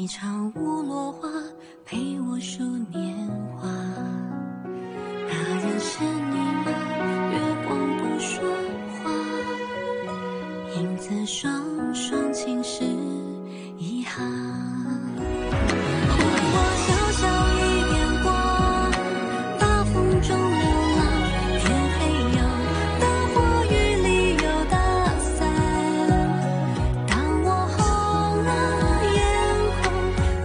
一场无落花，陪我数年华。那人是你吗？月光不说话，影子双双侵蚀遗憾。我小小一点光，大风中流浪，天黑有大火，雨里有打伞。当我红了眼眶，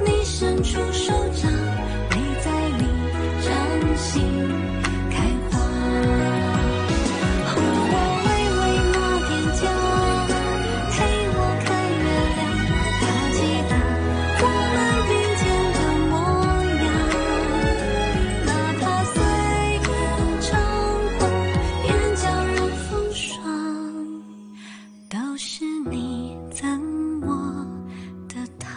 你伸出手掌，泪在你掌心开花。我微微抹点妆，陪我看月亮，他记得我们并肩的模样。哪怕岁月长红，眼角染风霜，都是你赠我的糖。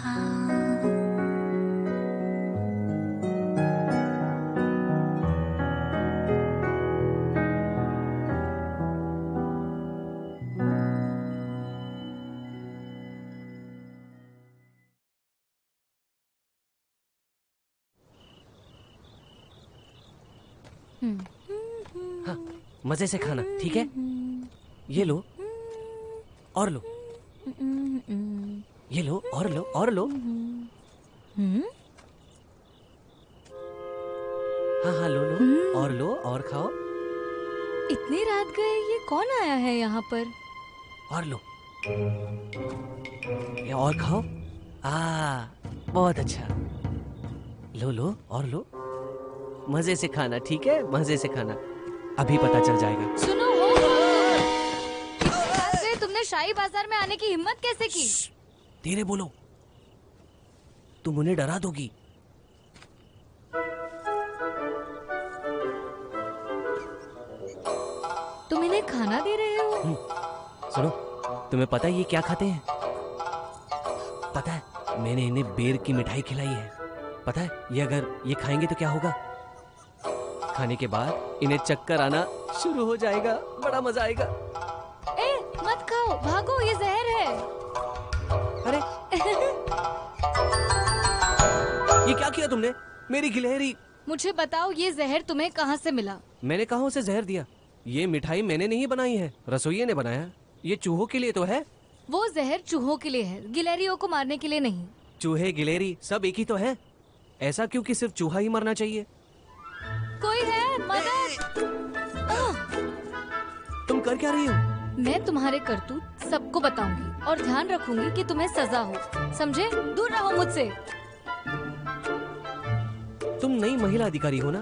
हाँ, मजे से खाना, ठीक है? ये लो और लो, ये लो और लो और लो। हाँ हाँ, लो लो और लो और खाओ इतनी रात गए ये कौन आया है यहाँ पर? और लो, ये और खाओ। बहुत अच्छा। लो लो और लो, मजे से खाना, ठीक है? मजे से खाना, अभी पता चल जाएगा। सुनो हो रात गए तुमने शाही बाजार में आने की हिम्मत कैसे की? धीरे बोलो, तुम उन्हें डरा दोगी। तुम इन्हें खाना दे रहे हो? सुनो, तुम्हें पता है ये क्या खाते हैं? पता है, मैंने इन्हें बेर की मिठाई खिलाई है। पता है, ये अगर ये खाएंगे तो क्या होगा? खाने के बाद इन्हें चक्कर आना शुरू हो जाएगा, बड़ा मजा आएगा। ए, मत खाओ, भागो, ये जहर है। अरे ये क्या किया तुमने? मेरी गिलहरी। मुझे बताओ ये जहर तुम्हें कहाँ से मिला? मैंने कहाँ उसे जहर दिया? ये मिठाई मैंने नहीं बनाई है, रसोइये ने बनाया। ये चूहों के लिए तो है। वो जहर चूहों के लिए है, गिलहरियों को मारने के लिए नहीं। चूहे गिलहरी सब एक ही तो है। ऐसा क्यों कि सिर्फ चूहा ही मरना चाहिए? कोई है? मदद! तुम कर क्या रही हो? मैं तुम्हारे करतूत सबको बताऊंगी और ध्यान रखूंगी कि तुम्हें सजा हो, समझे? दूर रहो मुझसे। तुम नई महिला अधिकारी हो ना?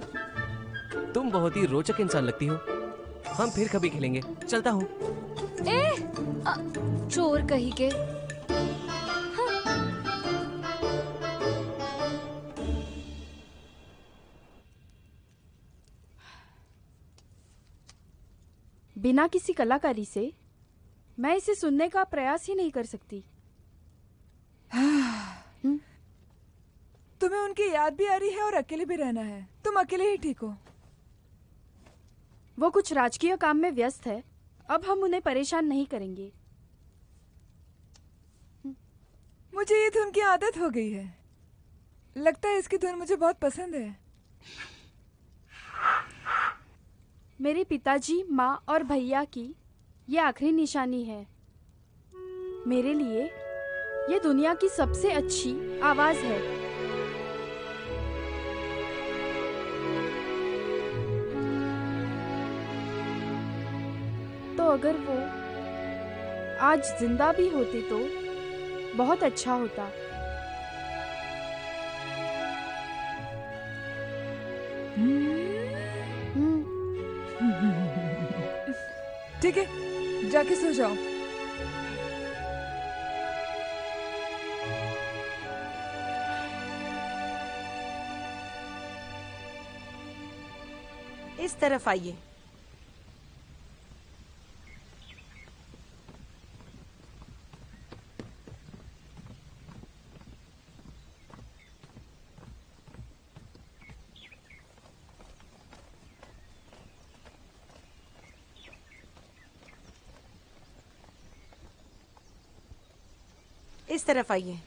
तुम बहुत ही रोचक इंसान लगती हो। हम फिर कभी खेलेंगे, चलता हूँ। चोर कहीं के। बिना किसी कलाकारी से मैं इसे सुनने का प्रयास ही नहीं कर सकती। तुम्हें उनकी याद भी आ रही है और अकेले भी रहना है। तुम अकेले ही ठीक हो। वो कुछ राजकीय काम में व्यस्त है, अब हम उन्हें परेशान नहीं करेंगे। मुझे ये धुन की आदत हो गई है। लगता है इसकी धुन मुझे बहुत पसंद है। मेरे पिताजी, माँ और भैया की ये आखिरी निशानी है। मेरे लिए ये दुनिया की सबसे अच्छी आवाज है। तो अगर वो आज जिंदा भी होते तो बहुत अच्छा होता। ठीक है, जाके सो जाओ। इस तरफ आइए। इस तरफ आइए।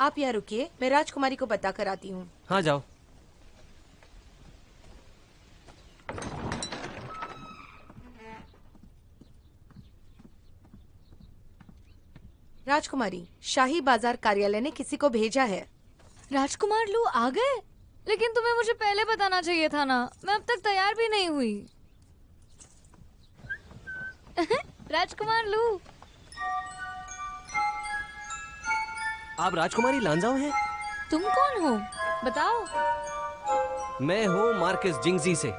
आप यहाँ रुकिए, मैं राजकुमारी को बता कर आती हूँ। हाँ जाओ। राजकुमारी, शाही बाजार कार्यालय ने किसी को भेजा है। राजकुमार लू आ गए? लेकिन तुम्हें मुझे पहले बताना चाहिए था ना, मैं अब तक तैयार भी नहीं हुई। राजकुमार लू। आप राजकुमारी लांजाओ हैं? तुम कौन हो बताओ? मैं हूँ मार्कस जिंगजी से।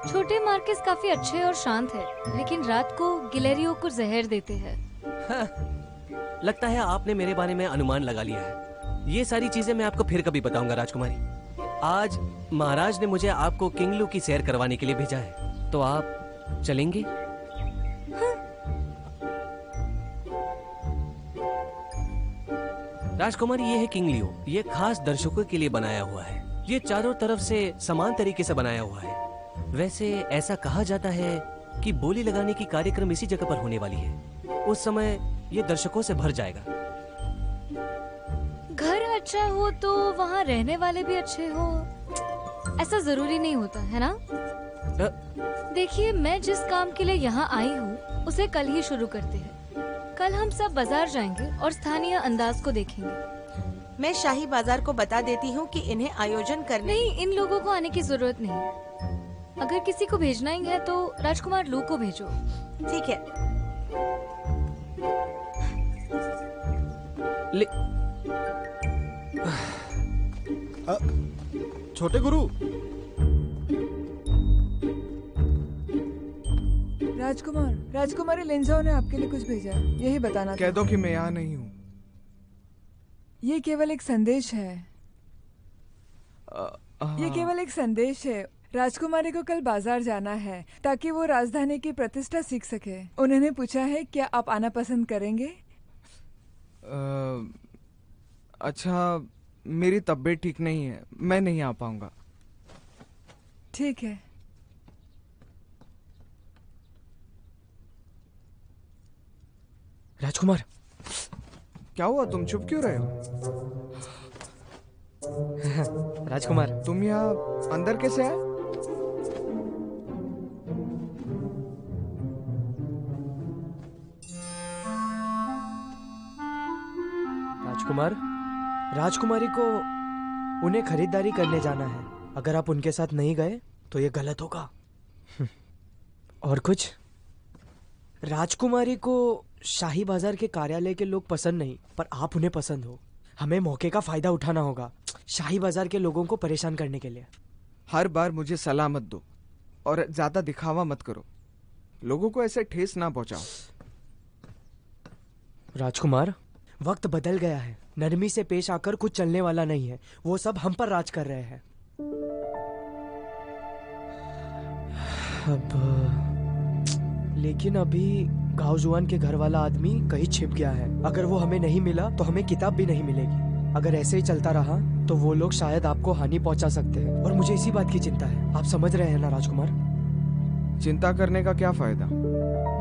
छोटे मार्कस काफी अच्छे और शांत है, लेकिन रात को गिलेरियो को जहर देते हैं। लगता है आपने मेरे बारे में अनुमान लगा लिया है। ये सारी चीजें मैं आपको फिर कभी बताऊंगा राजकुमारी। आज महाराज ने मुझे आपको किंगलू की सैर करवाने के लिए भेजा है, तो आप चलेंगे? राजकुमारी, ये है किंगलियो। ये खास दर्शकों के लिए बनाया हुआ है। ये चारों तरफ से समान तरीके से बनाया हुआ है। वैसे ऐसा कहा जाता है कि बोली लगाने की कार्यक्रम इसी जगह पर होने वाली है। उस समय ये दर्शकों से भर जाएगा। घर अच्छा हो तो वहाँ रहने वाले भी अच्छे हो, ऐसा जरूरी नहीं होता है ना? देखिए, मैं जिस काम के लिए यहाँ आई हूँ उसे कल ही शुरू करते हैं। कल हम सब बाजार जाएंगे और स्थानीय अंदाज को देखेंगे। मैं शाही बाजार को बता देती हूँ कि इन्हें आयोजन करने। नहीं, इन लोगों को आने की जरूरत नहीं। अगर किसी को भेजना ही है तो राजकुमार लू को भेजो। ठीक है। छोटे गुरु। राजकुमारी लिंजाओ ने आपके लिए कुछ भेजा है, यही बताना कह दो कि मैं यहाँ नहीं हूँ। ये केवल एक संदेश है। ये केवल एक संदेश है। राजकुमारी को कल बाजार जाना है ताकि वो राजधानी की प्रतिष्ठा सीख सके। उन्होंने पूछा है क्या आप आना पसंद करेंगे? अच्छा, मेरी तबीयत ठीक नहीं है, मैं नहीं आ पाऊंगा। ठीक है। राजकुमार, क्या हुआ? तुम चुप क्यों रहे हो? राजकुमार, तुम यहाँ अंदर कैसे आए? राजकुमार, राजकुमारी को उन्हें खरीदारी करने जाना है। अगर आप उनके साथ नहीं गए तो ये गलत होगा। और कुछ? राजकुमारी को शाही बाजार के कार्यालय के लोग पसंद नहीं, पर आप उन्हें पसंद हो। हमें मौके का फायदा उठाना होगा शाही बाजार के लोगों को परेशान करने के लिए। हर बार मुझे सलाह मत दो और ज्यादा दिखावा मत करो। लोगों को ऐसे ठेस ना पहुंचाओ। राजकुमार, वक्त बदल गया है। नरमी से पेश आकर कुछ चलने वाला नहीं है। वो सब हम पर राज कर रहे हैं। लेकिन अभी गांव के घर वाला आदमी कहीं छिप गया है। अगर वो हमें नहीं मिला तो हमें किताब भी नहीं मिलेगी। अगर ऐसे ही चलता रहा तो वो लोग शायद आपको हानि पहुंचा सकते हैं, और मुझे इसी बात की चिंता है। आप समझ रहे हैं ना राजकुमार? चिंता करने का क्या फायदा?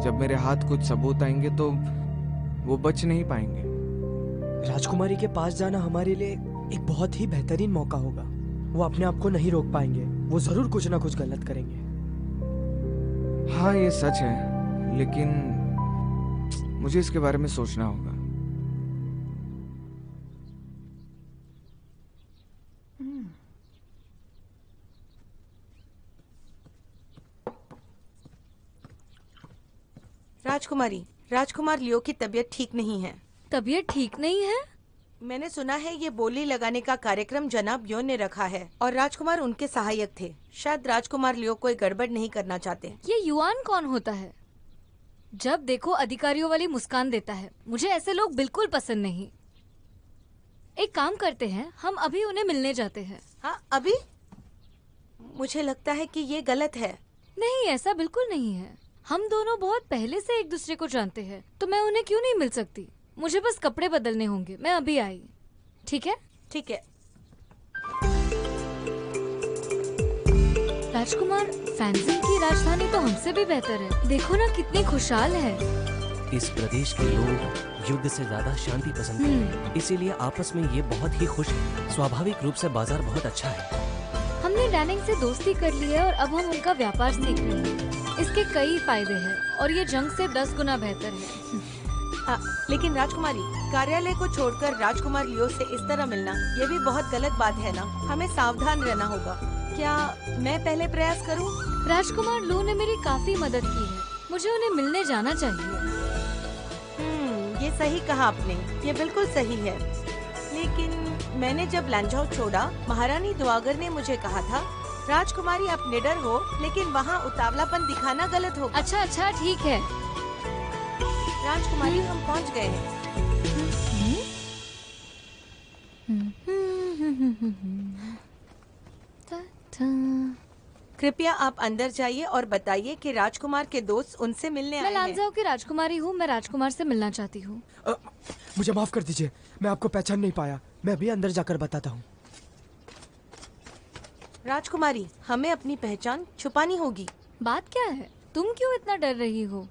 जब मेरे हाथ कुछ सबूत आएंगे तो वो बच नहीं पाएंगे। राजकुमारी के पास जाना हमारे लिए एक बहुत ही बेहतरीन मौका होगा। वो अपने आप को नहीं रोक पाएंगे। वो जरूर कुछ ना कुछ गलत करेंगे। हाँ, ये सच है, लेकिन मुझे इसके बारे में सोचना होगा। राजकुमार लियो की तबीयत ठीक नहीं है। तबीयत ठीक नहीं है? मैंने सुना है ये बोली लगाने का कार्यक्रम जनाब योन ने रखा है और राजकुमार उनके सहायक थे। शायद राजकुमार लियो कोई गड़बड़ नहीं करना चाहते। ये युआन कौन होता है? जब देखो अधिकारियों वाली मुस्कान देता है। मुझे ऐसे लोग बिल्कुल पसंद नहीं। एक काम करते हैं, हम अभी उन्हें मिलने जाते हैं। हाँ, अभी? मुझे लगता है कि ये गलत है। नहीं, ऐसा बिल्कुल नहीं है। हम दोनों बहुत पहले से एक दूसरे को जानते हैं, तो मैं उन्हें क्यों नहीं मिल सकती? मुझे बस कपड़े बदलने होंगे। मैं अभी आई। ठीक है? ठीक है। राजकुमार, फैंसिंग की राजधानी तो हमसे भी बेहतर है। देखो ना कितनी खुशहाल है। इस प्रदेश के लोग युद्ध से ज्यादा शांति पसंद हैं, इसीलिए आपस में ये बहुत ही खुश हैं। स्वाभाविक रूप से बाजार बहुत अच्छा है। हमने डैनिंग से दोस्ती कर ली है और अब हम उनका व्यापार सीख रहे हैं। इसके कई फायदे हैं और ये जंग से 10 गुना बेहतर है। लेकिन राजकुमारी, कार्यालय को छोड़कर राजकुमार लियो से इस तरह मिलना ये भी बहुत गलत बात है ना। हमें सावधान रहना होगा। क्या मैं पहले प्रयास करूं? राजकुमार लू ने मेरी काफी मदद की है, मुझे उन्हें मिलने जाना चाहिए। ये सही कहा आपने, ये बिल्कुल सही है। लेकिन मैंने जब लांझाओ छोड़ा, महारानी दुआगर ने मुझे कहा था, राजकुमारी आप निडर हो, लेकिन वहाँ उतावलापन दिखाना गलत होगा। अच्छा ठीक है। राजकुमारी, हम पहुँच गए हैं। कृपया आप अंदर जाइए और बताइए कि राजकुमार के दोस्त उनसे मिलने आए हैं। मैं लांझाओ की राजकुमारी हूँ, मैं राजकुमार से मिलना चाहती हूँ। मुझे माफ कर दीजिए, मैं आपको पहचान नहीं पाया। मैं अभी अंदर जाकर बताता हूँ। राजकुमारी, हमें अपनी पहचान छुपानी होगी। बात क्या है? तुम क्यों इतना डर रही हो?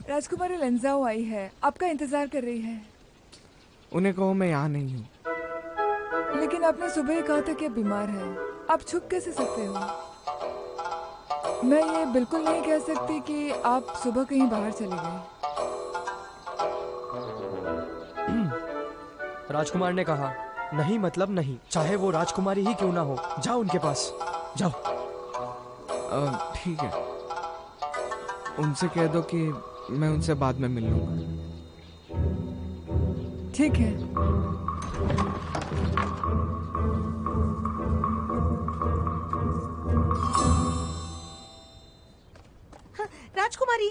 राजकुमारी लंजाओ आई है, आपका इंतजार कर रही है। उन्हें कहो मैं यहाँ नहीं हूँ। लेकिन आपने सुबह ही कहा था कि आप बीमार हैं। आप छुप कैसे सकते हो? मैं ये बिल्कुल नहीं कह सकती कि आप सुबह कहीं बाहर चले गए। राजकुमार ने कहा नहीं मतलब नहीं, चाहे वो राजकुमारी ही क्यों ना हो। जाओ उनके पास, जाओ। ठीक है, उनसे कह दो कि मैं उनसे बाद में मिल लूंगा। ठीक है। राजकुमारी,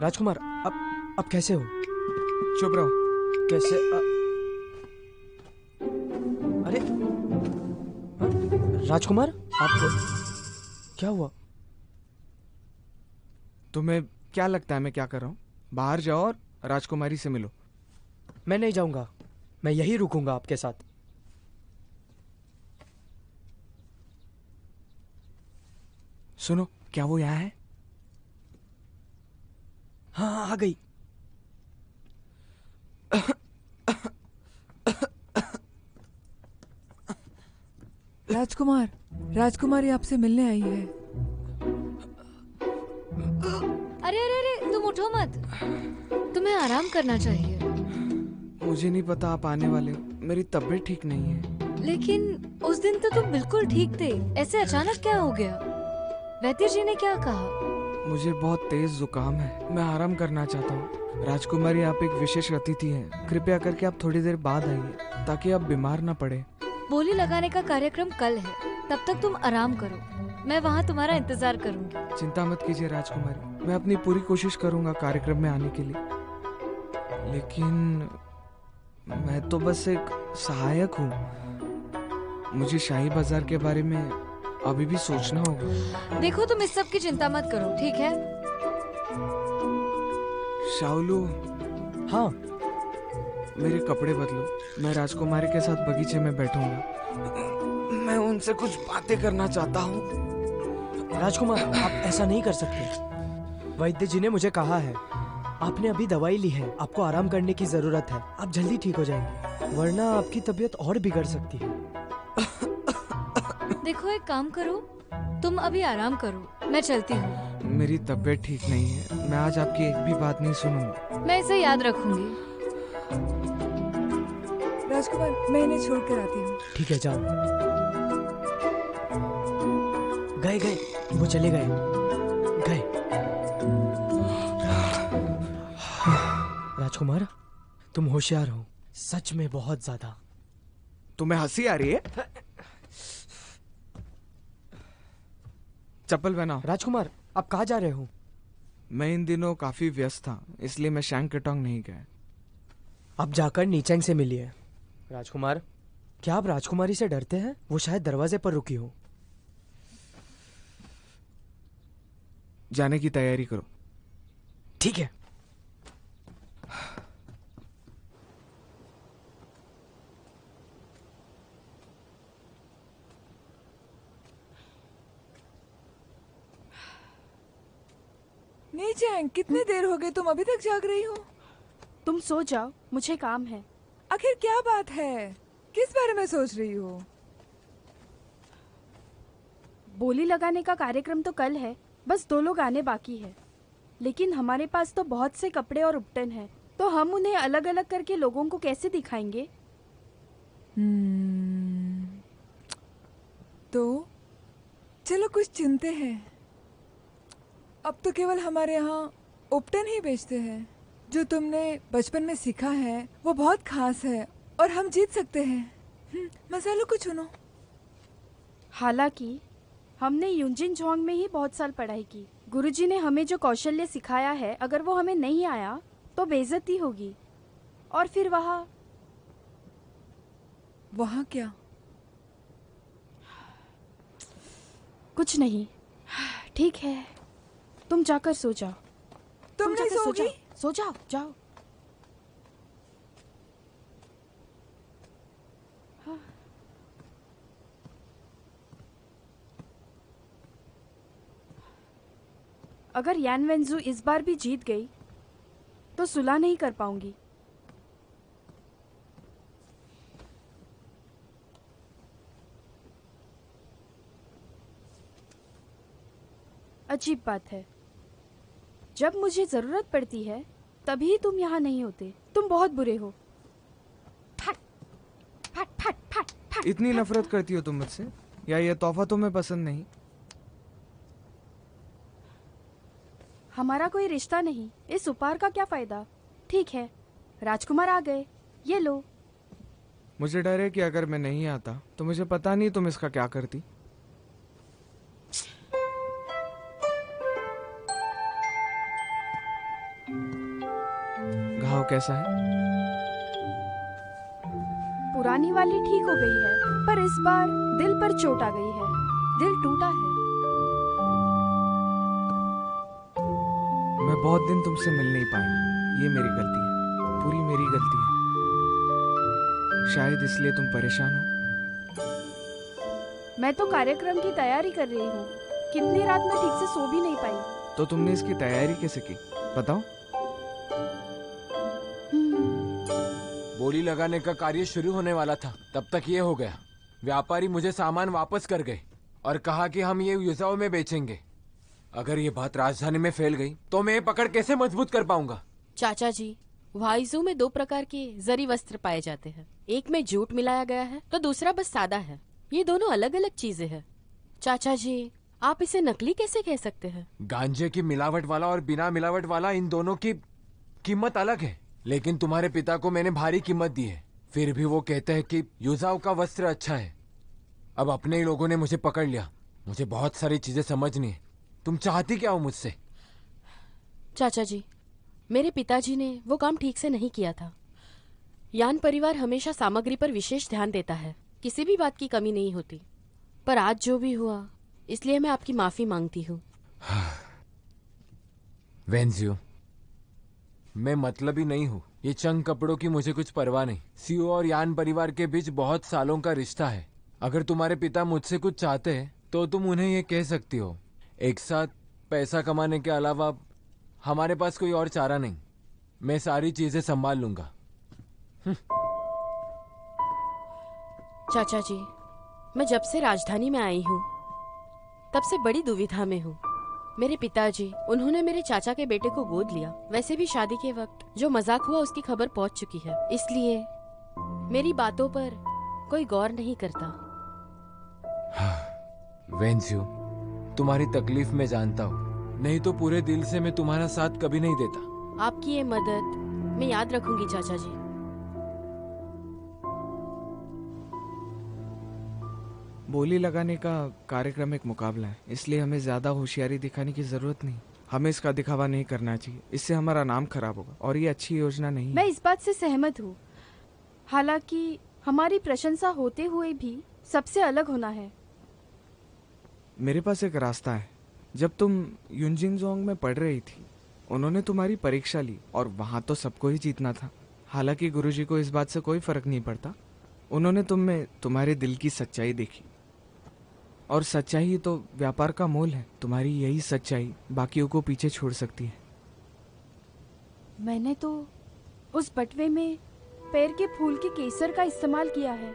राजकुमार, अब कैसे हो? चुप रहो। कैसे? अरे राजकुमार, आपको क्या हुआ? तुम्हें क्या लगता है मैं क्या कर रहा हूँ? बाहर जाओ और राजकुमारी से मिलो। मैं नहीं जाऊंगा, मैं यही रुकूंगा आपके साथ। सुनो, क्या वो यहाँ है? हाँ, आ गई। राजकुमारी आपसे मिलने आई है। अरे तुम उठो मत, तुम्हें आराम करना चाहिए। मुझे नहीं पता आप आने वाले हो, मेरी तबीयत ठीक नहीं है। लेकिन उस दिन तो तुम बिल्कुल ठीक थे, ऐसे अचानक क्या हो गया? वैद्य जी ने क्या कहा? मुझे बहुत तेज जुकाम है, मैं आराम करना चाहता हूँ। राजकुमारी, आप एक विशेष अतिथि हैं, कृपया करके आप थोड़ी देर बाद आइए ताकि आप बीमार ना पड़े। बोली लगाने का कार्यक्रम कल है, तब तक तुम आराम करो, मैं वहाँ तुम्हारा इंतजार करूंगी। चिंता मत कीजिए राजकुमारी, मैं अपनी पूरी कोशिश करूंगा कार्यक्रम में आने के लिए। लेकिन मैं तो बस एक सहायक हूँ, मुझे शाही बाजार के बारे में अभी भी सोचना होगा। देखो, तुम इस सब की चिंता मत करो, ठीक है? शाओलू। हाँ। मेरे कपड़े बदलो, मैं राजकुमारी के साथ बगीचे में बैठूंगा। मैं उनसे कुछ बातें करना चाहता हूँ। राजकुमार, आप ऐसा नहीं कर सकते। वैद्य जी ने मुझे कहा है, आपने अभी दवाई ली है, आपको आराम करने की जरूरत है। आप जल्दी ठीक हो जाएंगे, वरना आपकी तबीयत और बिगड़ सकती है। देखो, एक काम करो, तुम अभी आराम करो, मैं चलती हूँ। मेरी तबीयत ठीक नहीं है, मैं आज आपकी एक भी बात नहीं सुनूंगा। मैं इसे याद रखूंगी। राजकुमार, मैं इन्हें छोड़ कर आती हूँ। ठीक है, जाओ। गए, वो चले गए। राजकुमार, तुम होशियार हो, सच में बहुत ज्यादा। तुम्हें हंसी आ रही है? चप्पल पहनाओ। राजकुमार, आप कहाँ जा रहे हो? मैं इन दिनों काफी व्यस्त था, इसलिए मैं शैंगकेटोंग नहीं गया। आप जाकर नीचेंग से मिलिए। राजकुमार, क्या आप राजकुमारी से डरते हैं? वो शायद दरवाजे पर रुकी हो। जाने की तैयारी करो। ठीक है। नीचे कितनी देर हो गई, तुम अभी तक जाग रही हो? तुम सो जाओ, मुझे काम है। आखिर क्या बात है, किस बारे में सोच रही हो? बोली लगाने का कार्यक्रम तो कल है, बस 2 लोग आने बाकी है। लेकिन हमारे पास तो बहुत से कपड़े और उपटन हैं, तो हम उन्हें अलग अलग करके लोगों को कैसे दिखाएंगे? तो चलो कुछ चुनते हैं। अब तो केवल हमारे यहाँ उपटन ही बेचते हैं। जो तुमने बचपन में सीखा है वो बहुत खास है और हम जीत सकते हैं। मसालों को चुनो। हालांकि हमने यूजिन झोंग में ही बहुत साल पढ़ाई की। गुरुजी ने हमें जो कौशल्य सिखाया है, अगर वो हमें नहीं आया तो बेइज्जती होगी। और फिर वहाँ क्या? कुछ नहीं। ठीक है, तुम जाकर सो जाओ। तुम नहीं जाकर सोगी? सो जाओ, जाओ। अगर यान वेंजू इस बार भी जीत गई तो सुलह नहीं कर पाऊंगी। अजीब बात है, जब मुझे जरूरत पड़ती है तभी तुम यहाँ नहीं होते। तुम बहुत बुरे हो। फट फट फट फट फट। इतनी नफरत करती हो तुम मुझसे, या ये तोहफा तुम्हें पसंद नहीं? हमारा कोई रिश्ता नहीं, इस उपहार का क्या फायदा? ठीक है, राजकुमार आ गए, ये लो। मुझे डर है कि अगर मैं नहीं आता तो मुझे पता नहीं तुम इसका क्या करती। घाव कैसा है? पुरानी वाली ठीक हो गई है, पर इस बार दिल पर चोट आ गई है। दिल टूटा है। मैं बहुत दिन तुमसे मिल नहीं पाया, ये मेरी गलती है, पूरी मेरी गलती है। शायद इसलिए तुम परेशान हो। मैं तो कार्यक्रम की तैयारी कर रही हूँ। कितनी रात में ठीक से सो भी नहीं पाई। तो तुमने इसकी तैयारी कैसे की, बताओ? बोली लगाने का कार्य शुरू होने वाला था, तब तक ये हो गया। व्यापारी मुझे सामान वापस कर गए और कहा कि हम ये युजाओं में बेचेंगे। अगर ये बात राजधानी में फैल गई तो मैं ये पकड़ कैसे मजबूत कर पाऊंगा? चाचा जी, वाइजू में 2 प्रकार के जरी वस्त्र पाए जाते हैं। एक में जूट मिलाया गया है तो दूसरा बस सादा है। ये दोनों अलग अलग चीजें हैं। चाचा जी, आप इसे नकली कैसे कह सकते हैं? गांजे की मिलावट वाला और बिना मिलावट वाला, इन दोनों की कीमत अलग है। लेकिन तुम्हारे पिता को मैंने भारी कीमत दी है, फिर भी वो कहते हैं कि युजाओं का वस्त्र अच्छा है। अब अपने ही लोगों ने मुझे पकड़ लिया। मुझे बहुत सारी चीजें समझनी है। तुम चाहती क्या हो मुझसे? चाचा जी, मेरे पिताजी ने वो काम ठीक से नहीं किया था। यान परिवार हमेशा सामग्री पर विशेष ध्यान देता है, किसी भी बात की कमी नहीं होती। पर आज जो भी हुआ, इसलिए मैं आपकी माफी मांगती हूँ। वेंजियो, मैं मतलबी नहीं हूँ। ये चंग कपड़ों की मुझे कुछ परवाह नहीं। सीओ और यान परिवार के बीच बहुत सालों का रिश्ता है। अगर तुम्हारे पिता मुझसे कुछ चाहते हैं तो तुम उन्हें ये कह सकती हो। एक साथ पैसा कमाने के अलावा हमारे पास कोई और चारा नहीं। मैं सारी चीजें संभाल लूंगा। चाचा जी, मैं जब से राजधानी में आई हूँ तब से बड़ी दुविधा में हूँ। मेरे पिताजी, उन्होंने मेरे चाचा के बेटे को गोद लिया। वैसे भी शादी के वक्त जो मजाक हुआ उसकी खबर पहुंच चुकी है, इसलिए मेरी बातों पर कोई गौर नहीं करता। वेंजियो, तुम्हारी तकलीफ मैं जानता हूँ, नहीं तो पूरे दिल से मैं तुम्हारा साथ कभी नहीं देता। आपकी ये मदद मैं याद रखूंगी चाचा जी। बोली लगाने का कार्यक्रम एक मुकाबला है, इसलिए हमें ज्यादा होशियारी दिखाने की जरूरत नहीं। हमें इसका दिखावा नहीं करना चाहिए, इससे हमारा नाम खराब होगा और ये अच्छी योजना नहीं। मैं इस बात से सहमत हूँ। हालांकि हमारी प्रशंसा होते हुए भी सबसे अलग होना है। मेरे पास एक रास्ता है, जब तुम युनजिनजोंग में पढ़ रही थी, उन्होंने तुम्हारी परीक्षा ली और वहाँ तो सबको ही जीतना था। हालांकि गुरुजी को इस बात से कोई फर्क नहीं पड़ता। उन्होंने तुम में तुम्हारे दिल की सच्चाई देखी, और सच्चाई ही तो व्यापार का मोल है। तुम्हारी यही सच्चाई बाकियों को पीछे छोड़ सकती है। मैंने तो उस बटवे में पैर के फूल के केसर का इस्तेमाल किया है।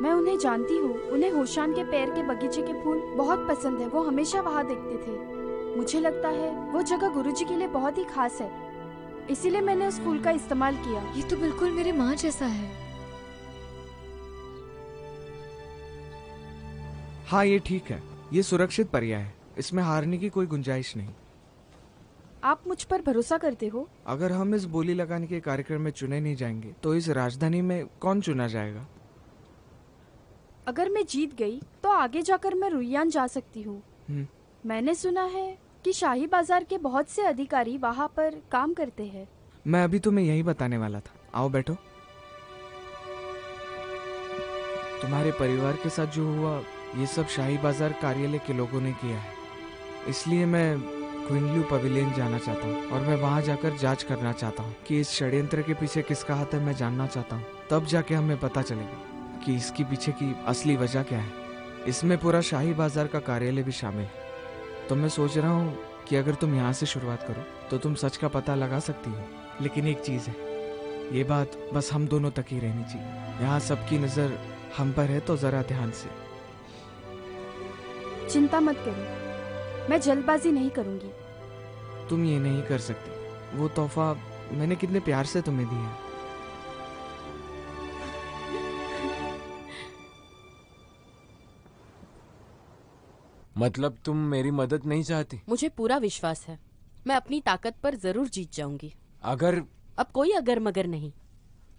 मैं उन्हें जानती हूँ। उन्हें होशान के पैर के बगीचे के फूल बहुत पसंद है। वो हमेशा वहाँ देखते थे। मुझे लगता है वो जगह गुरुजी के लिए बहुत ही खास है, इसीलिए मैंने उस फूल का इस्तेमाल किया। ये तो बिल्कुल मेरी माँ जैसा है। हाँ, ये ठीक है। ये सुरक्षित पर्याय है, इसमें हारने की कोई गुंजाइश नहीं। आप मुझ पर भरोसा करते हो? अगर हम इस बोली लगाने के कार्यक्रम में चुने नहीं जाएंगे तो इस राजधानी में कौन चुना जाएगा? अगर मैं जीत गई तो आगे जाकर मैं रुइयान जा सकती हूँ। मैंने सुना है कि शाही बाजार के बहुत से अधिकारी वहाँ पर काम करते हैं। मैं अभी तुम्हें यही बताने वाला था। आओ बैठो। तुम्हारे परिवार के साथ जो हुआ, ये सब शाही बाजार कार्यालय के लोगों ने किया है। इसलिए मैं क्विनल्यू पवेलियन जाना चाहता हूँ और मैं वहाँ जाकर जांच करना चाहता हूँ कि इस षड्यंत्र के पीछे किसका हाथ है। मैं जानना चाहता हूँ, तब जाके हमें पता चलेगा कि इसके पीछे की असली वजह क्या है। इसमें पूरा शाही बाजार का कार्यालय भी शामिल है। तो मैं सोच रहा हूँ कि अगर तुम यहाँ से शुरुआत करो तो तुम सच का पता लगा सकती हो। लेकिन एक चीज़ है, ये बात बस हम दोनों तक ही रहनी चाहिए। यहाँ सबकी नज़र हम पर है, तो ज़रा ध्यान से। चिंता मत करो, मैं जल्दबाजी नहीं करूंगी। तुम ये नहीं कर सकती। वो तोहफा मैंने कितने प्यार से तुम्हें दिया है। मतलब तुम मेरी मदद नहीं चाहती? मुझे पूरा विश्वास है, मैं अपनी ताकत पर जरूर जीत जाऊंगी। अगर अब कोई अगर मगर नहीं।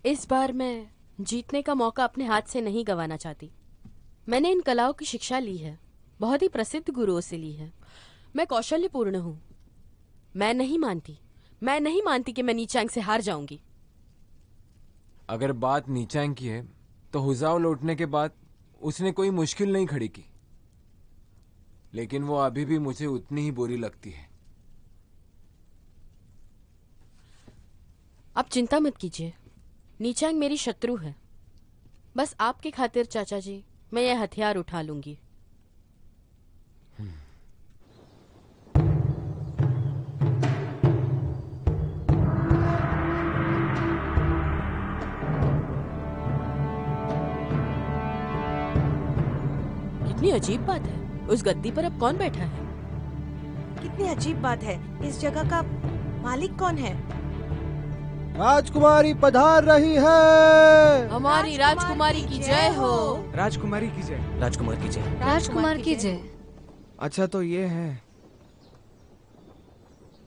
इस बार मैं जीतने का मौका अपने हाथ से नहीं गंवाना चाहती। मैंने इन कलाओं की शिक्षा ली है, बहुत ही प्रसिद्ध गुरुओं से ली है। मैं कौशल्यपूर्ण हूँ। मैं नहीं मानती कि मैं नीचांग से हार जाऊंगी। अगर बात नीचांग की है तो हुजाओ लौटने के बाद उसने कोई मुश्किल नहीं खड़ी की, लेकिन वो अभी भी मुझे उतनी ही बुरी लगती है। आप चिंता मत कीजिए, नीचांग मेरी शत्रु है। बस आपकी खातिर चाचा जी, मैं यह हथियार उठा लूंगी। कितनी अजीब बात है, उस गद्दी पर अब कौन बैठा है? कितनी अजीब बात है। इस जगह का मालिक कौन है? राजकुमारी पधार रही है। हमारी राजकुमारी की जय हो। राजकुमारी की जय। राजकुमार की जय। राजकुमार की जय। अच्छा, तो ये है।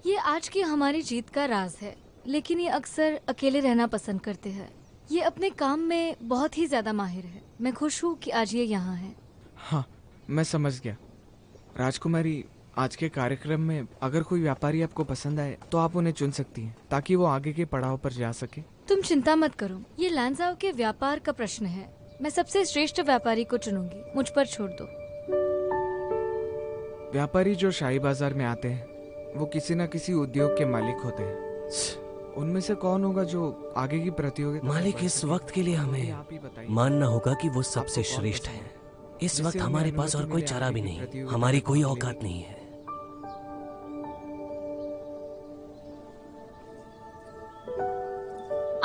ये आज की हमारी जीत का राज है, लेकिन ये अक्सर अकेले रहना पसंद करते हैं। ये अपने काम में बहुत ही ज्यादा माहिर है। मैं खुश हूँ कि आज ये यहाँ है। हाँ, मैं समझ गया। राजकुमारी, आज के कार्यक्रम में अगर कोई व्यापारी आपको पसंद आए तो आप उन्हें चुन सकती हैं, ताकि वो आगे के पड़ाव पर जा सके। तुम चिंता मत करो, ये लांजाओ के व्यापार का प्रश्न है। मैं सबसे श्रेष्ठ व्यापारी को चुनूंगी, मुझ पर छोड़ दो। व्यापारी जो शाही बाजार में आते हैं वो किसी न किसी उद्योग के मालिक होते हैं। उनमें से कौन होगा जो आगे की प्रतियोगिता? मालिक, इस वक्त के लिए हमें मानना होगा कि वो सबसे श्रेष्ठ है। इस वक्त हमारे पास और कोई चारा भी नहीं, हमारी कोई औकात नहीं है।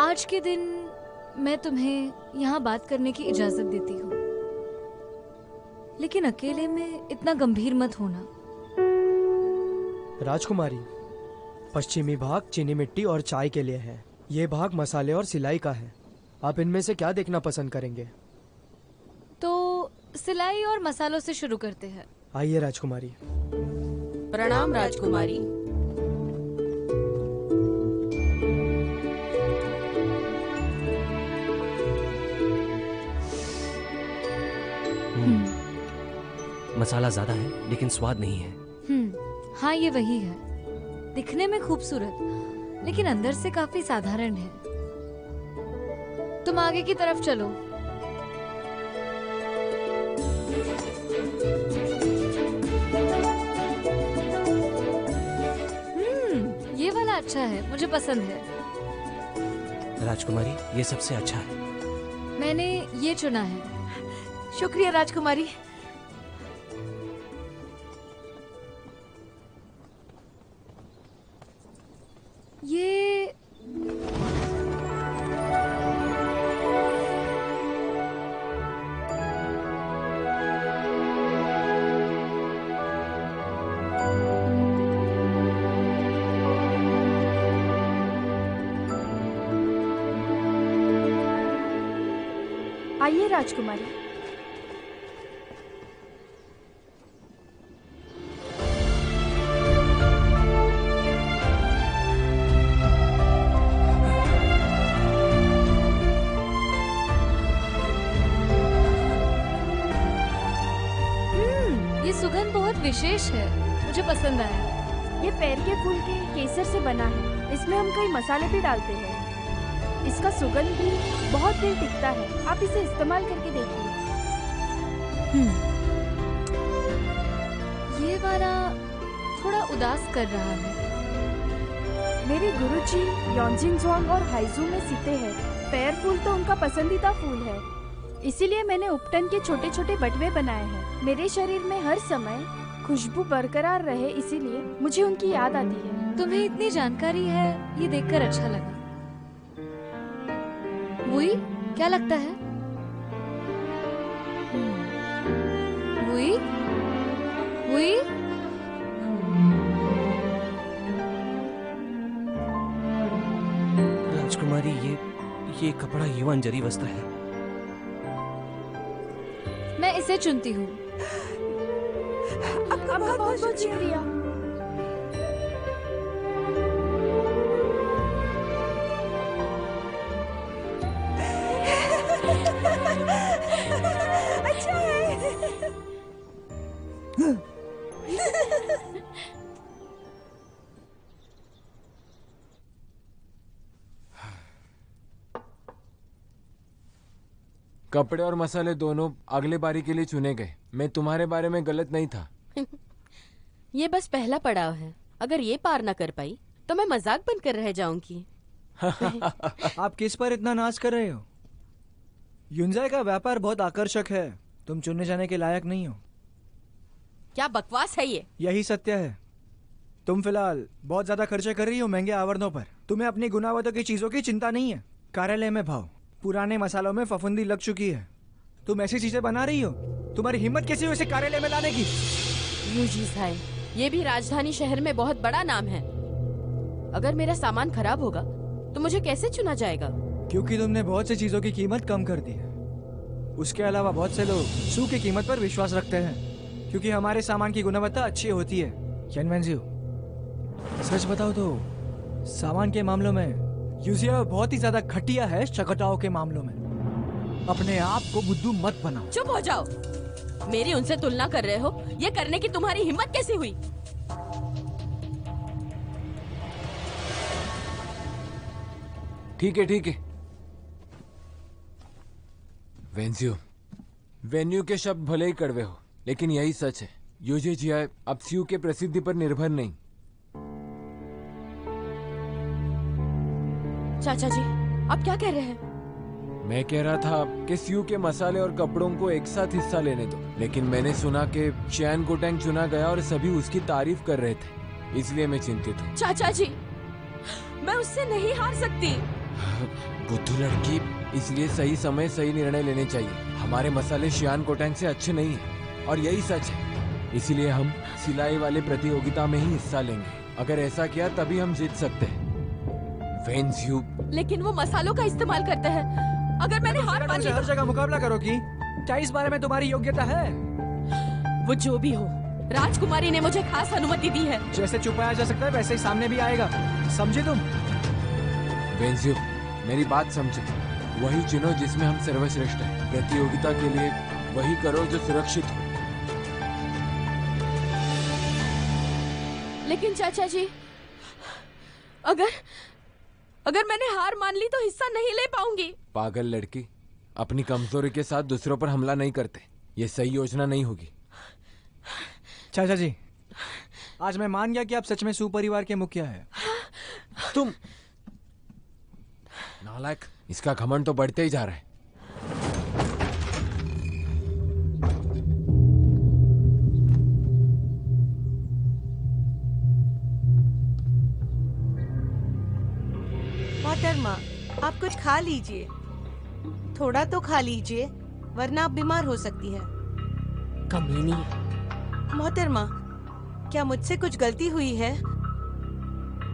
आज के दिन मैं तुम्हें यहाँ बात करने की इजाजत देती हूँ, लेकिन अकेले में इतना गंभीर मत होना। राजकुमारी, पश्चिमी भाग चीनी मिट्टी और चाय के लिए है, ये भाग मसाले और सिलाई का है। आप इनमें से क्या देखना पसंद करेंगे? तो सिलाई और मसालों से शुरू करते हैं। आइए राजकुमारी। प्रणाम राजकुमारी। मसाला ज्यादा है लेकिन स्वाद नहीं है। हाँ, ये वही है। दिखने में खूबसूरत, लेकिन अंदर से काफी साधारण है। तुम आगे की तरफ चलो। ये वाला अच्छा है, मुझे पसंद है। राजकुमारी, ये सबसे अच्छा है। मैंने ये चुना है। शुक्रिया राजकुमारी। ये आइए राजकुमारी। ये सुगंध बहुत विशेष है, मुझे पसंद आया। ये पैर के फूल के केसर से बना है। इसमें हम कई मसाले भी डालते हैं। इसका सुगंध भी बहुत देर टिकता है। आप इसे इस्तेमाल करके देखिए। ये वाला थोड़ा उदास कर रहा है। मेरे गुरुजी योंजिंगज्वांग और हाइजू में सीते हैं। पैर फूल तो उनका पसंदीदा फूल है, इसीलिए मैंने उपटन के छोटे छोटे बटवे बनाए हैं। मेरे शरीर में हर समय खुशबू बरकरार रहे, इसीलिए मुझे उनकी याद आती है। तुम्हें इतनी जानकारी है, ये देखकर अच्छा लगा। वही क्या लगता है? वही वही राजकुमारी, ये कपड़ा युवान जरी वस्त्र है। मैं इसे चुनती हूँ। आपका बहुत बहुत शुक्रिया। अच्छा है। कपड़े और मसाले दोनों अगले बारी के लिए चुने गए। मैं तुम्हारे बारे में गलत नहीं था। ये बस पहला पड़ाव है। अगर ये पार ना कर पाई तो मैं मजाक बनकर रह जाऊंगी। आप किस पर इतना नाच कर रहे हो? युंजाई का व्यापार बहुत आकर्षक है। तुम चुनने जाने के लायक नहीं हो। क्या बकवास है ये? यही सत्य है। तुम फिलहाल बहुत ज्यादा खर्चे कर रही हो महंगे आवरणों पर। तुम्हें अपनी गुणवत्ता की चीजों की चिंता नहीं है। कार्यालय में भाव, पुराने मसालों में फफूंदी लग चुकी है। तुम ऐसी चीजें बना रही हो। तुम्हारी हिम्मत कैसी हुई इसे कार्यालय में लाने की? यूजी साई, ये भी राजधानी शहर में बहुत बड़ा नाम है। अगर मेरा सामान खराब होगा तो मुझे कैसे चुना जाएगा? क्योंकि तुमने बहुत सी चीजों की कीमत कम कर दी है। उसके अलावा बहुत से लोग सू की कीमत पर विश्वास रखते हैं, क्योंकि हमारे सामान की गुणवत्ता अच्छी होती है। यनवेंजियो, सच बताओ तो सामान के मामलों में यूजिया बहुत ही ज्यादा घटिया है। शकटाओं के मामलों में अपने आप को बुद्धू मत बनाओ। चुप हो जाओ। मेरी उनसे तुलना कर रहे हो? ये करने की तुम्हारी हिम्मत कैसी हुई? ठीक है। वेन्यू के शब्द भले ही कड़वे हो, लेकिन यही सच है। यूजी जिया अब स्यू के प्रसिद्धि पर निर्भर नहीं। चाचा जी, आप क्या कह रहे हैं? मैं कह रहा था कि स्यू के मसाले और कपड़ों को एक साथ हिस्सा लेने दो, लेकिन मैंने सुना कि चैन कोटेंग चुना गया और सभी उसकी तारीफ कर रहे थे, इसलिए मैं चिंतित हूँ। चाचा जी, मैं उससे नहीं हार सकती। बुद्धू लड़की, इसलिए सही समय सही निर्णय लेने चाहिए। हमारे मसाले शियान कोटेंग से अच्छे नहीं हैं, और यही सच है। इसीलिए हम सिलाई वाले प्रतियोगिता में ही हिस्सा लेंगे। अगर ऐसा किया तभी हम जीत सकते हैं। वेन्ज्यू, लेकिन वो मसालों का इस्तेमाल करते हैं। अगर मैंने हार मान ली हर जगह मुकाबला करोगी? क्या इस बारे में तुम्हारी योग्यता है? वो जो भी हो, राजकुमारी ने मुझे खास अनुमति दी है। जैसे छुपाया जा सकता है वैसे ही सामने भी आएगा, समझे तुम? वेन्ज्यू, मेरी बात समझो। वही चुनो जिसमें हम सर्वश्रेष्ठ हैं। प्रतियोगिता के लिए वही करो जो सुरक्षित हो। लेकिन चाचा जी, अगर मैंने हार मान ली तो हिस्सा नहीं ले पाऊंगी। पागल लड़की, अपनी कमजोरी के साथ दूसरों पर हमला नहीं करते। ये सही योजना नहीं होगी। चाचा जी, आज मैं मान गया कि आप सच में सू परिवार के मुखिया हैं। तुम नालायक, इसका घमंड तो बढ़ते ही जा रहा है। मोहतरमा, आप कुछ खा लीजिए, थोड़ा तो खा लीजिए, वरना आप बीमार हो सकती है। कमीनी। मोहतरमा, क्या मुझसे कुछ गलती हुई है?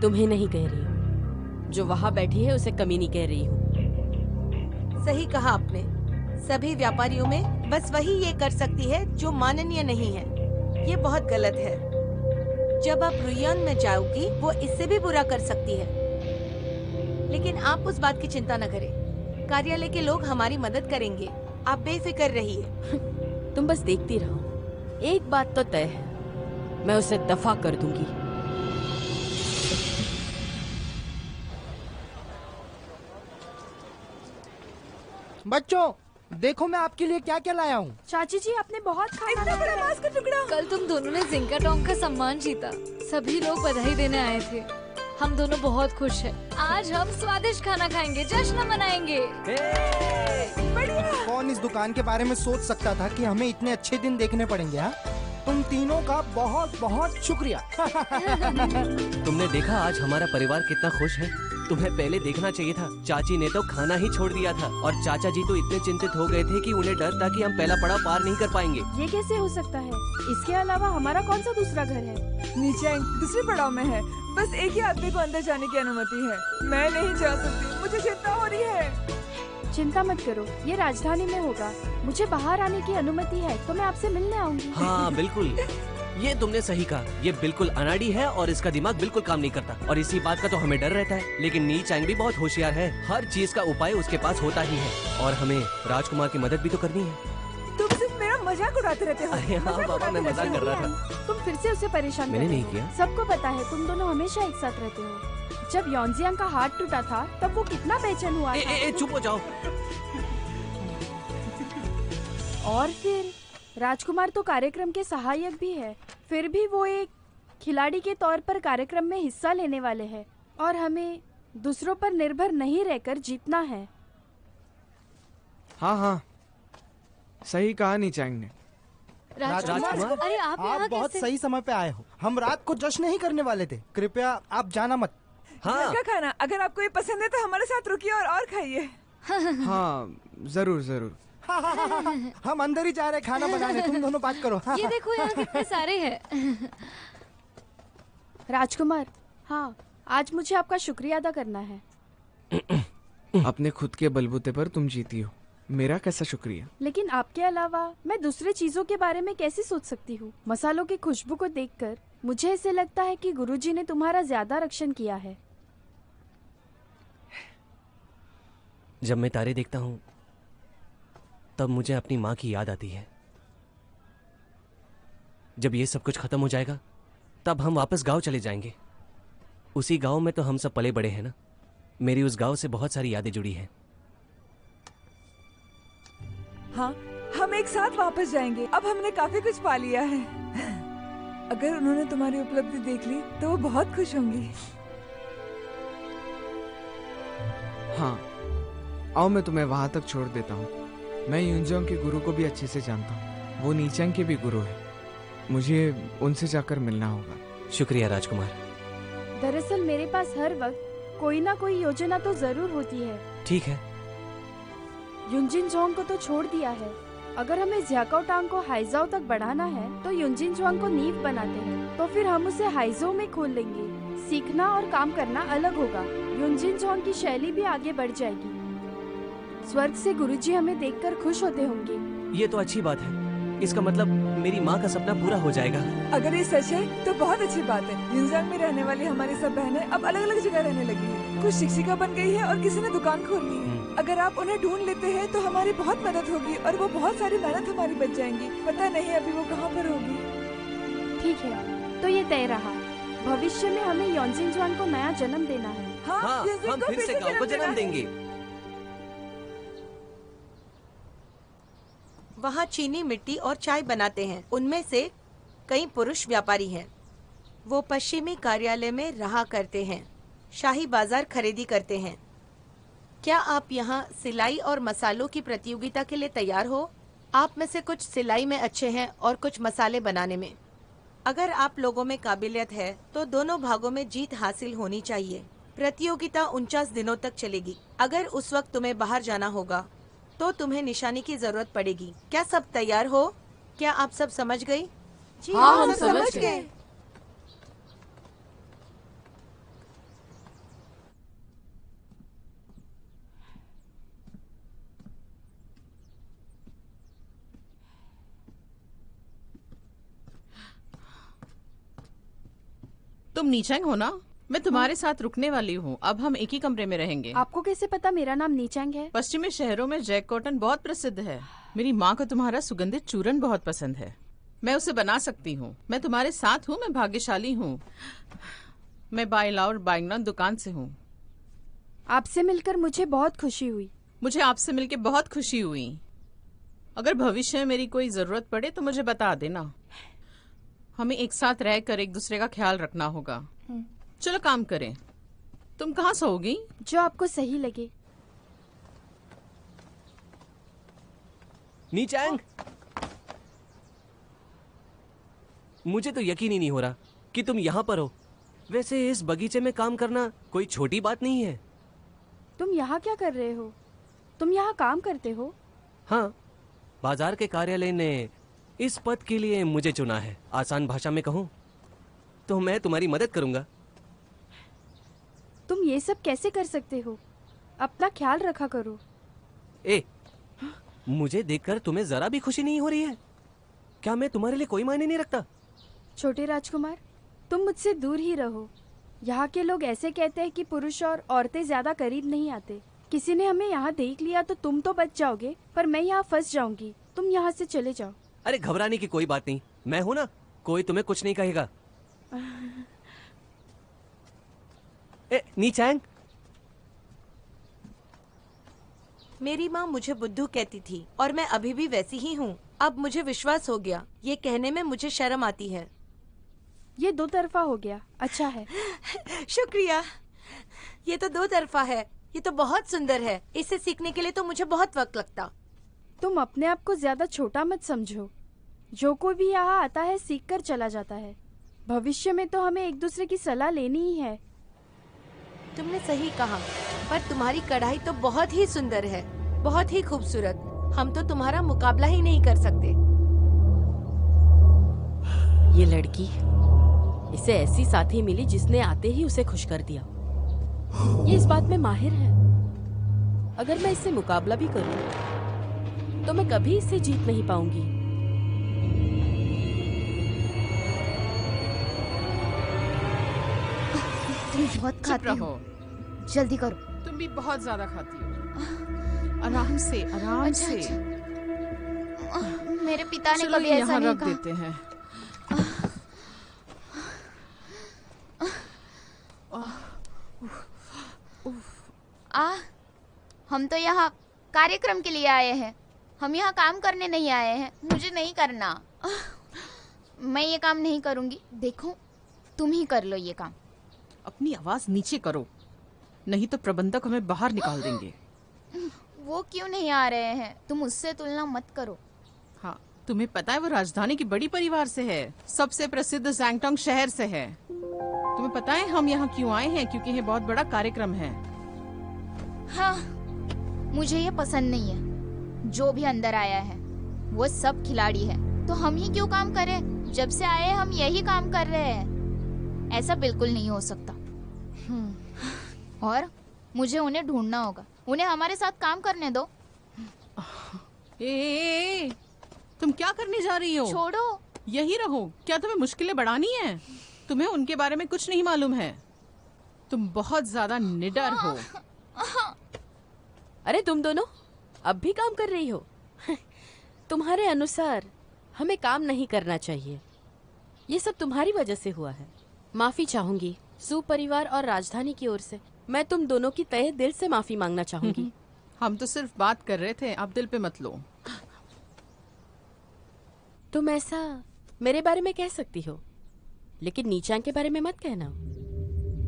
तुम्हें नहीं कह रही हूँ, जो वहाँ बैठी है उसे कमीनी कह रही हूँ। सही कहा आपने। सभी व्यापारियों में बस वही ये कर सकती है जो माननीय नहीं है। ये बहुत गलत है। जब आप रुयान में जाओगी, वो इससे भी बुरा कर सकती है। लेकिन आप उस बात की चिंता न करें। कार्यालय के लोग हमारी मदद करेंगे। आप बेफिक्र रहिए। तुम बस देखती रहो। एक बात तो तय है, मैं उसे दफा कर दूंगी। बच्चों, देखो मैं आपके लिए क्या क्या लाया हूँ। चाची जी, आपने बहुत खाना इतना बड़ा मांस का टुकड़ा। कल तुम दोनों ने जिंका टोंग का सम्मान जीता। सभी लोग बधाई देने आए थे। हम दोनों बहुत खुश हैं। आज हम स्वादिष्ट खाना खाएंगे, जश्न मनाएंगे। कौन इस दुकान के बारे में सोच सकता था कि हमें इतने अच्छे दिन देखने पड़ेंगे। हाँ, तुम तीनों का बहुत बहुत शुक्रिया। तुमने देखा आज हमारा परिवार कितना खुश है। तुम्हें पहले देखना चाहिए था। चाची ने तो खाना ही छोड़ दिया था और चाचा जी तो इतने चिंतित हो गए थे कि उन्हें डर था कि हम पहला पड़ाव पार नहीं कर पाएंगे। ये कैसे हो सकता है? इसके अलावा हमारा कौन सा दूसरा घर है? नीचे दूसरे पड़ाव में है। बस एक ही आदमी को अंदर जाने की अनुमति है। मैं नहीं जा सकती, मुझे चिंता हो रही है। चिंता मत करो, ये राजधानी में होगा। मुझे बाहर आने की अनुमति है तो मैं आपसे मिलने आऊंगी। हाँ बिल्कुल, ये तुमने सही कहा। ये बिल्कुल अनाड़ी है और इसका दिमाग बिल्कुल काम नहीं करता और इसी बात का तो हमें डर रहता है। लेकिन नी चैंग भी बहुत होशियार है। हर चीज का उपाय उसके पास होता ही है और हमें राजकुमार की मदद भी तो करनी है। तुम सिर्फ मेरा मजाक उड़ाते रहते हो। अरे हाँ बाबा, मैं मजाक कर रहा था। तुम फिर से उसे परेशान मैंने कर रहे नहीं हो। किया। सबको पता है तुम दोनों हमेशा एक साथ रहते हो। जब योनजियांग का हाथ टूटा था तब वो कितना बेचैन हुआ था। चुप हो जाओ। और फिर राजकुमार तो कार्यक्रम के सहायक भी है, फिर भी वो एक खिलाड़ी के तौर पर कार्यक्रम में हिस्सा लेने वाले हैं और हमें दूसरों पर निर्भर नहीं रहकर जीतना है। हाँ हाँ, सही कहा नी चैंग ने। राजकुमार, अरे आप यहाँ बहुत कैसे? सही समय पे आए हो। हम रात को जश्न नहीं करने वाले थे। कृपया आप जाना मत। हाँ घर का खाना अगर आपको ये पसंद है तो हमारे साथ रुकिए और खाइए। हाँ जरूर जरूर। हम अंदर ही जा रहे खाना बनाने, तुम दोनों बात करो। ये देखो यहाँ कितने सारे हैं। राजकुमार, हाँ, आज मुझे आपका शुक्रिया अदा करना है। अपने खुद के बलबूते पर तुम जीती हो, मेरा कैसा शुक्रिया। लेकिन आपके अलावा मैं दूसरे चीजों के बारे में कैसे सोच सकती हूँ? मसालों की खुशबू को देखकर मुझे ऐसे लगता है कि गुरुजी ने तुम्हारा ज्यादा रक्षण किया है। जब मैं तारे देखता हूँ तब मुझे अपनी माँ की याद आती है। जब ये सब कुछ खत्म हो जाएगा तब हम वापस गांव चले जाएंगे। उसी गांव में तो हम सब पले बड़े हैं ना। मेरी उस गांव से बहुत सारी यादें जुड़ी हैं। हाँ, हम एक साथ वापस जाएंगे। अब हमने काफी कुछ पा लिया है। अगर उन्होंने तुम्हारी उपलब्धि देख ली तो वो बहुत खुश होंगी। हाँ, आओ मैं तुम्हें वहां तक छोड़ देता हूँ। मैं युनजोंग के गुरु को भी अच्छे से जानता हूँ। वो नीचैंग के भी गुरु है। मुझे उनसे जाकर मिलना होगा। शुक्रिया राजकुमार। दरअसल मेरे पास हर वक्त कोई ना कोई योजना तो जरूर होती है। ठीक है। युनजिन जोंग को तो छोड़ दिया है। अगर हमें ज्याकाओ टांग को हाइजाओ तक बढ़ाना है तो युनजिन जोंग को नींव बनाते हैं, तो फिर हम उसे हाइजो में खोल लेंगे। सीखना और काम करना अलग होगा। युनजिन जोंग की शैली भी आगे बढ़ जाएगी। स्वर्ग से गुरुजी हमें देखकर खुश होते होंगे। ये तो अच्छी बात है। इसका मतलब मेरी माँ का सपना पूरा हो जाएगा। अगर ये सच है तो बहुत अच्छी बात है। युनजांग में रहने वाली हमारी सब बहनें अब अलग अलग जगह रहने लगी हैं। कुछ शिक्षिका बन गई है और किसी ने दुकान खोल ली है। अगर आप उन्हें ढूंढ लेते हैं तो हमारी बहुत मदद होगी और वो बहुत सारी मेहनत हमारी बच जाएंगी। पता नहीं अभी वो कहाँ पर होगी। ठीक है, तो ये तय रहा। भविष्य में हमें योनजिन जोंग को नया जन्म देना है। हाँ, हम फिर से गाँव को जन्म देंगे। वहाँ चीनी मिट्टी और चाय बनाते हैं। उनमें से कई पुरुष व्यापारी हैं। वो पश्चिमी कार्यालय में रहा करते हैं। शाही बाजार खरीदी करते हैं। क्या आप यहाँ सिलाई और मसालों की प्रतियोगिता के लिए तैयार हो? आप में से कुछ सिलाई में अच्छे हैं और कुछ मसाले बनाने में। अगर आप लोगों में काबिलियत है तो दोनों भागों में जीत हासिल होनी चाहिए। प्रतियोगिता 49 दिनों तक चलेगी। अगर उस वक्त तुम्हें बाहर जाना होगा तो तुम्हें निशानी की जरूरत पड़ेगी। क्या सब तैयार हो? क्या आप सब समझ गई? जी हाँ, हम समझ गए। तुम नीचैंग हो ना? मैं तुम्हारे साथ रुकने वाली हूँ। अब हम एक ही कमरे में रहेंगे। आपको कैसे पता मेरा नाम नीचैंग है? पश्चिमी शहरों में जैक कॉटन बहुत प्रसिद्ध है। मेरी माँ को तुम्हारा सुगंधित चूरन बहुत पसंद है। मैं उसे बना सकती हूँ। मैं तुम्हारे साथ हूँ। मैं भाग्यशाली हूँ। मैं बाइलाउर बाइंगनॉन दुकान से हूँ। आपसे मिलकर मुझे बहुत खुशी हुई। मुझे आपसे मिलकर बहुत खुशी हुई। अगर भविष्य में मेरी कोई जरूरत पड़े तो मुझे बता देना। हमें एक साथ रहकर एक दूसरे का ख्याल रखना होगा। चलो काम करें। तुम कहाँ सोओगी? जो आपको सही लगे। नीचैंग, मुझे तो यकीन ही नहीं हो रहा कि तुम यहाँ पर हो। वैसे इस बगीचे में काम करना कोई छोटी बात नहीं है। तुम यहाँ क्या कर रहे हो? तुम यहाँ काम करते हो? हाँ, बाजार के कार्यालय ने इस पद के लिए मुझे चुना है। आसान भाषा में कहूँ तो मैं तुम्हारी मदद करूंगा। तुम ये सब कैसे कर सकते हो? अपना ख्याल रखा करो। मुझे देखकर तुम्हें जरा भी खुशी नहीं हो रही है? क्या मैं तुम्हारे लिए कोई मायने नहीं रखता? छोटे राजकुमार, तुम मुझसे दूर ही रहो। यहाँ के लोग ऐसे कहते हैं कि पुरुष और औरतें ज्यादा करीब नहीं आते। किसी ने हमें यहाँ देख लिया तो तुम तो बच जाओगे, पर मैं यहाँ फंस जाऊंगी। तुम यहाँ से चले जाओ। अरे घबराने की कोई बात नहीं, मैं हूं ना, कोई तुम्हें कुछ नहीं कहेगा। नीचैंग, मेरी माँ मुझे बुद्धू कहती थी और मैं अभी भी वैसी ही हूँ। अब मुझे विश्वास हो गया। ये कहने में मुझे शर्म आती है। ये दो तरफा हो गया। अच्छा है। शुक्रिया। ये तो दो तरफा है। ये तो बहुत सुंदर है। इसे सीखने के लिए तो मुझे बहुत वक्त लगता। तुम अपने आप को ज्यादा छोटा मत समझो। जो कोई भी यहाँ आता है सीख कर चला जाता है। भविष्य में तो हमें एक दूसरे की सलाह लेनी ही है। तुमने सही कहा, पर तुम्हारी कढ़ाई तो बहुत ही सुंदर है, बहुत ही खूबसूरत। हम तो तुम्हारा मुकाबला ही नहीं कर सकते। ये लड़की, इसे ऐसी साथी मिली जिसने आते ही उसे खुश कर दिया। ये इस बात में माहिर है। अगर मैं इससे मुकाबला भी करूं तो मैं कभी इससे जीत नहीं पाऊंगी। तुम बहुत खाती हो। जल्दी करो। तुम भी बहुत ज्यादा खाती हो। आराम से, आराम से। मेरे पिता ने चलो कभी ऐसा यहाँ नहीं रख कहा। देते हैं। हम तो यहाँ कार्यक्रम के लिए आए हैं। हम यहाँ काम करने नहीं आए हैं। मुझे नहीं करना। मैं ये काम नहीं करूँगी। देखो, तुम ही कर लो ये काम। अपनी आवाज नीचे करो, नहीं तो प्रबंधक हमें बाहर निकाल देंगे। वो क्यों नहीं आ रहे हैं? तुम उससे तुलना मत करो। हाँ, तुम्हें पता है वो राजधानी की बड़ी परिवार से है, सबसे प्रसिद्ध जैंगटोंग शहर से है। तुम्हें पता है हम यहाँ क्यों आए हैं? क्योंकि ये बहुत बड़ा कार्यक्रम है। हाँ, मुझे ये पसंद नहीं है। जो भी अंदर आया है वो सब खिलाड़ी है, तो हम ही क्यों काम करें? जब से आए हम यही काम कर रहे हैं। ऐसा बिल्कुल नहीं हो सकता। और मुझे उन्हें ढूंढना होगा। उन्हें हमारे साथ काम करने दो। ए, तुम क्या करने जा रही हो? छोड़ो। यही रहो। क्या तुम्हें मुश्किलें बढ़ानी है? तुम्हें उनके बारे में कुछ नहीं मालूम है। तुम बहुत ज्यादा निडर हो। अरे तुम दोनों अब भी काम कर रही हो? तुम्हारे अनुसार हमें काम नहीं करना चाहिए। ये सब तुम्हारी वजह से हुआ है। माफी चाहूंगी सू परिवार और राजधानी की ओर से। मैं तुम दोनों की तहे दिल से माफी मांगना चाहूंगी। हम तो सिर्फ बात कर रहे थे, आप दिल पे मत लो। तुम ऐसा मेरे बारे में कह सकती हो, लेकिन नीचांग के बारे में मत कहना।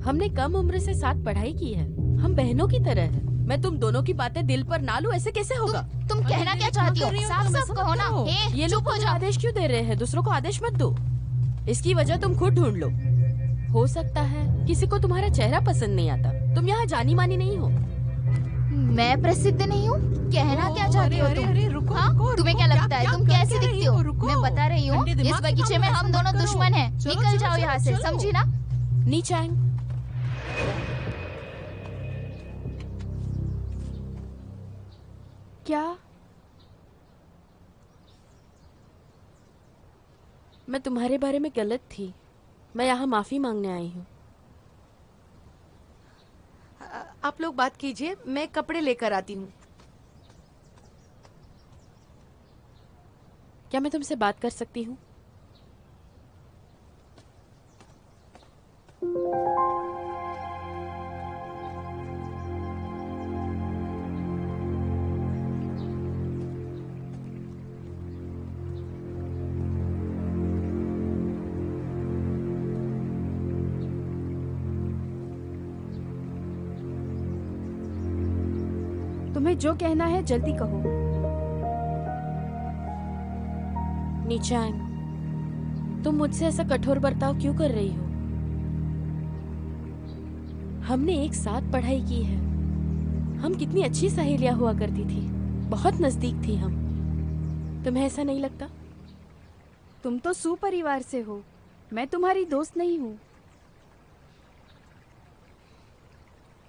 हमने कम उम्र से साथ पढ़ाई की है, हम बहनों की तरह है। मैं तुम दोनों की बातें दिल पर ना लूं, ऐसे कैसे होगा? तुम कहना क्या चाहती हो? साफ साफ कहो ना। ये लोग मुझे आदेश क्यों दे रहे हैं? दूसरों को आदेश मत दो। इसकी वजह तुम खुद ढूंढ लो। हो सकता है किसी को तुम्हारा चेहरा पसंद नहीं आता। तुम यहाँ जानी मानी नहीं हो। मैं प्रसिद्ध नहीं हूँ? कहना क्या चाहती हो तुम? हाँ? तुम्हें क्या लगता है तुम कैसी दिखती हो? मैं बता रही हूँ, इस बगीचे में हम दोनों दुश्मन हैं। निकल जाओ यहाँ से, समझी ना? नीचांग, क्या? मैं तुम्हारे बारे में गलत थी। मैं यहाँ माफी मांगने आई हूँ। आप लोग बात कीजिए, मैं कपड़े लेकर आती हूँ। क्या मैं तुमसे बात कर सकती हूँ? तुम्हें जो कहना है जल्दी कहो। नीचांग, तुम मुझसे ऐसा कठोर बर्ताव क्यों कर रही हो? हमने एक साथ पढ़ाई की है। हम कितनी अच्छी सहेलियां हुआ करती थी, बहुत नजदीक थी हम। तुम्हें ऐसा नहीं लगता? तुम तो सुपरिवार से हो, मैं तुम्हारी दोस्त नहीं हूँ।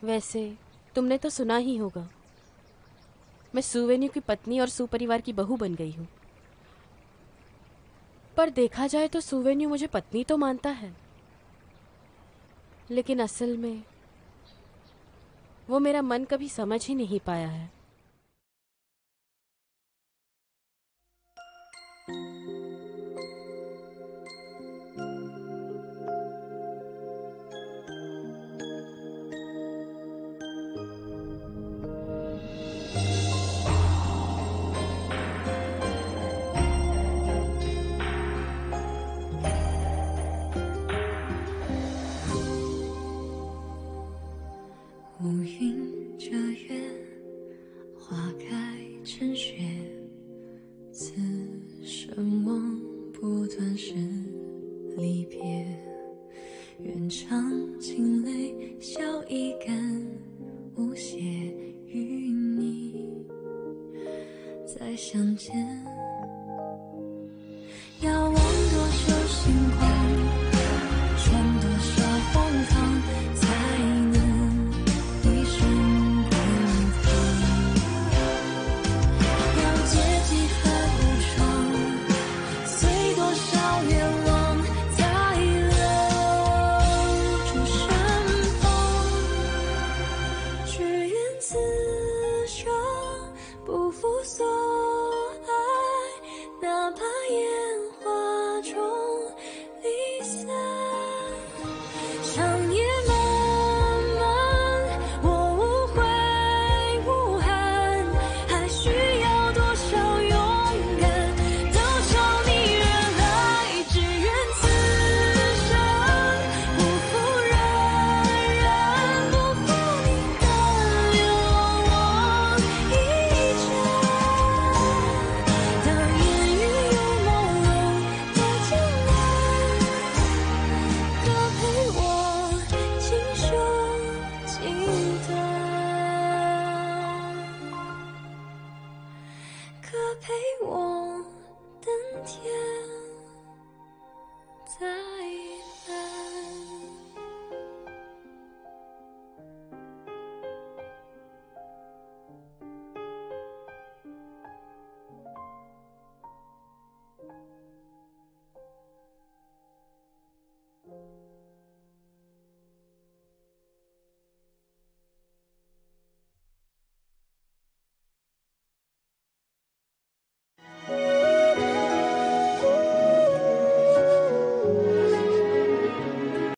वैसे तुमने तो सुना ही होगा, मैं सुवेन्यू की पत्नी और सुपरिवार की बहू बन गई हूँ। पर देखा जाए तो सुवेन्यू मुझे पत्नी तो मानता है, लेकिन असल में वो मेरा मन कभी समझ ही नहीं पाया है।乌云遮月，花开成雪。此生梦不断是离别，愿尝尽泪，笑一干。